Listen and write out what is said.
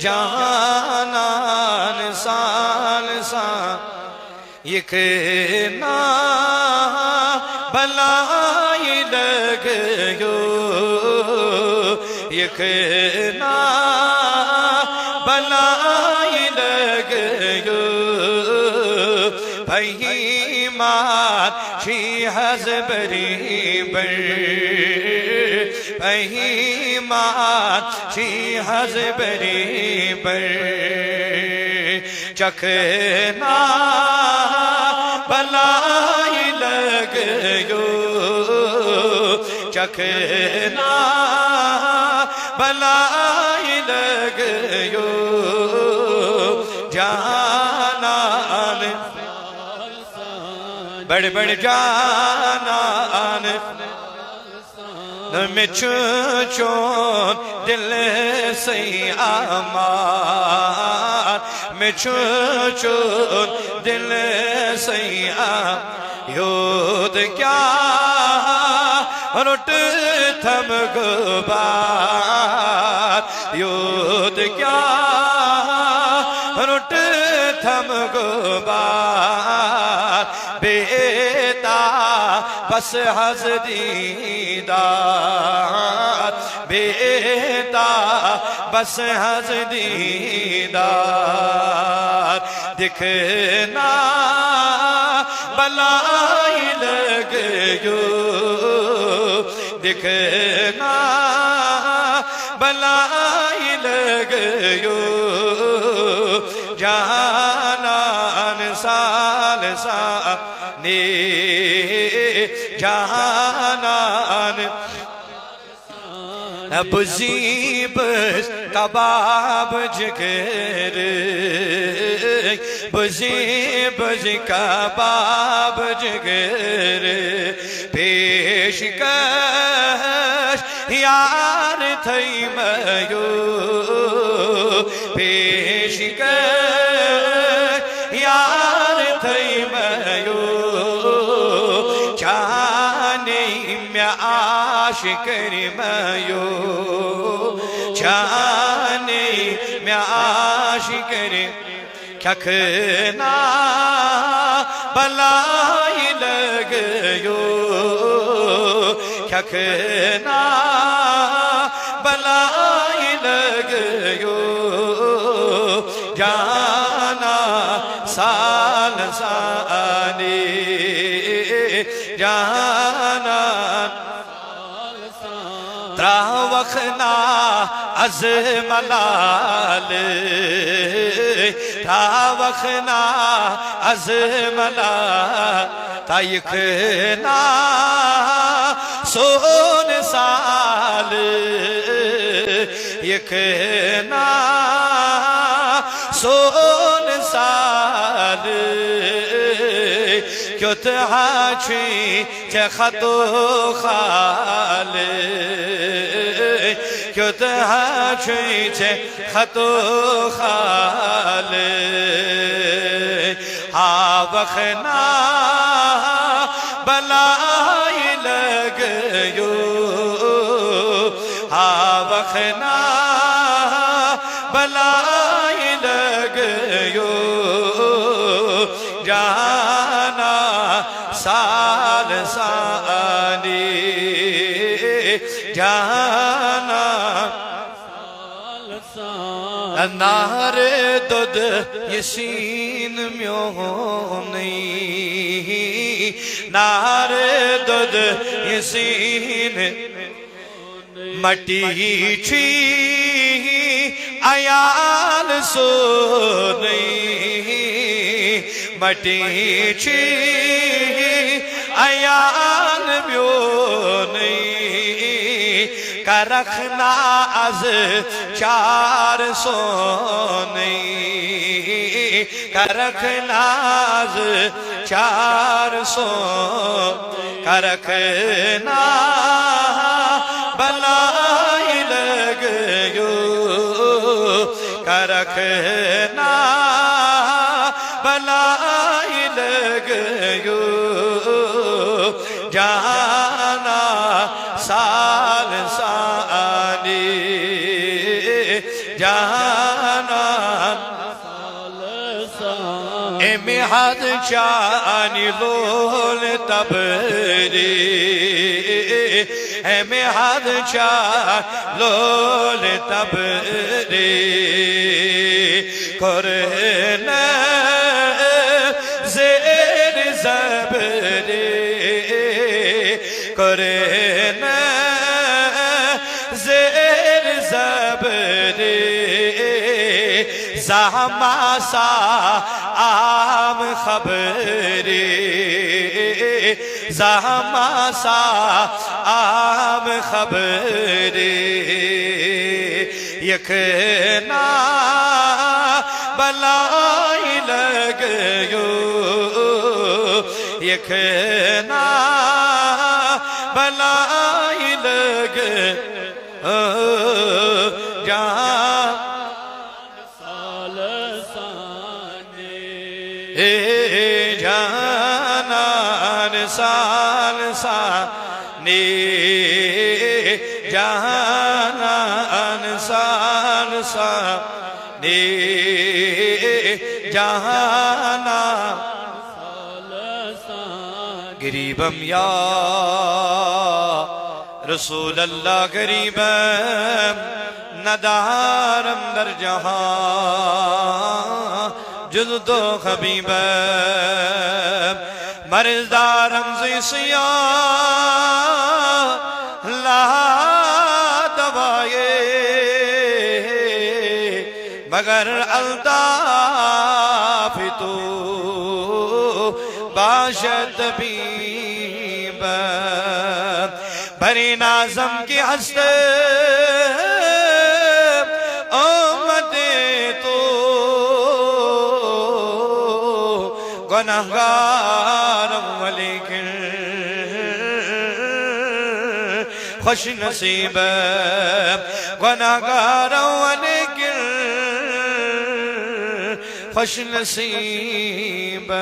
جانان سال سان یکنا بلائی لگیو یکنا بلائی لگیو پہیمات شی حزبری بر پہیمات شی حزبری بر چکھنا بلائی لگیو چکھنا بلائی لگیو جانان بڑ بڑ جانان میں چون دل سے آمان میں چون دل سے آمان یود کیا رٹ تھم گبار یود کیا رٹ تھم گبار بیتا بس حز دیدار بیتا بس حز دیدار دکھنا بلائی لگیو دکھنا بلائی لگیو جانان سال سانی جانان بزیب کباب جگر بزیب کباب جگر پیشکش یار تھی میو پیشکش یار تھی میو چانے میں عاشق میو چانے میں عاشق کھکھنا بلائی لگیو کھکھنا بلائی لگیو جانا سال سانی جانا تراوخنا از ملال تراوخنا از ملال تایکنا سون سال یکنا سون سال کیوں تحاچی چے خطو خال کیوں تحاچی چے خطو خال آوخنا بلائی لگیو آوخنا بلائی لگیو جانا سال سانی جانا نار دود یسین میونی نار دود یسین مٹی چھی ایال سونی مٹی چھی ایال میونی کرخنا از چار سونی کرخنا از چار سون کرخنا بلائی لگیو کرخنا بلائی لگیو جانا سال سانی جانان امی حد چانی لول تبری امی حد چان لول تبری کرنے زیر زبری کرنے زیر زبری زہماسا عام خبری زہماسا عام خبری یکنا بلائی لگیو یکنا بلائی لگیو جان جانان سال سانی جانان سال سانی جانان غریبم یا رسول اللہ غریبم ندارم در جہاں جز تو حبیبم مرزدارم زی سیاہ لا دوائے مگر الطاف تو باشد طبیبم بری نازم کی ہستے گناہگارم ولیکن خوش نصیبم گناہگارم ولیکن خوش نصیبم